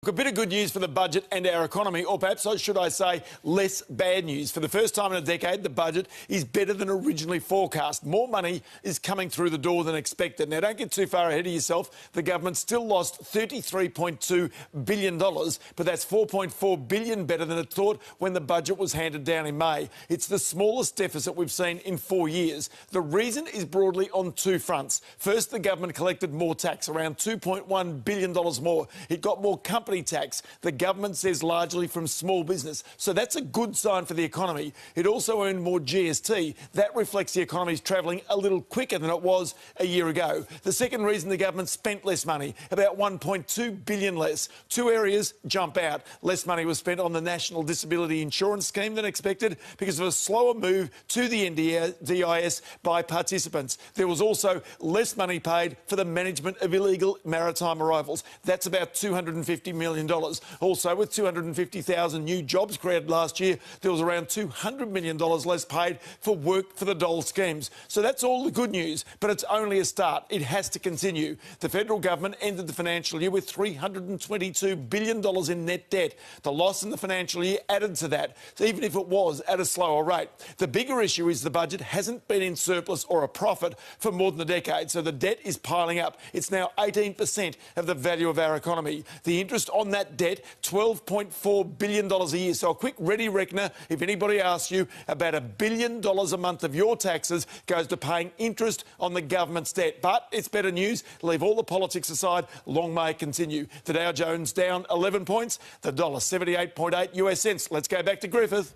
A bit of good news for the budget and our economy, or perhaps should I say less bad news. For the first time in a decade, the budget is better than originally forecast. More money is coming through the door than expected. Now, don't get too far ahead of yourself. The government still lost $33.2 billion, but that's $4.4 billion better than it thought when the budget was handed down in May. It's the smallest deficit we've seen in 4 years. The reason is broadly on two fronts. First, the government collected more tax, around $2.1 billion more. It got more company tax, the government says largely from small business. So that's a good sign for the economy. It also earned more GST. That reflects the economy's travelling a little quicker than it was a year ago. The second reason the government spent less money, about $1.2 billion less. Two areas jump out. Less money was spent on the National Disability Insurance Scheme than expected because of a slower move to the NDIS by participants. There was also less money paid for the management of illegal maritime arrivals. That's about $250 million. Also, with 250,000 new jobs created last year, there was around $200 million less paid for work for the dole schemes. So that's all the good news, but it's only a start. It has to continue. The federal government ended the financial year with $322 billion in net debt. The loss in the financial year added to that, even if it was at a slower rate. The bigger issue is the budget hasn't been in surplus or a profit for more than a decade, so the debt is piling up. It's now 18% of the value of our economy. The interest on that debt, $12.4 billion a year. So a quick ready reckoner, if anybody asks you, about $1 billion a month of your taxes goes to paying interest on the government's debt. But it's better news. Leave all the politics aside, long may it continue. The Dow Jones down 11 points, the $1.78.8 US cents. Let's go back to Griffith.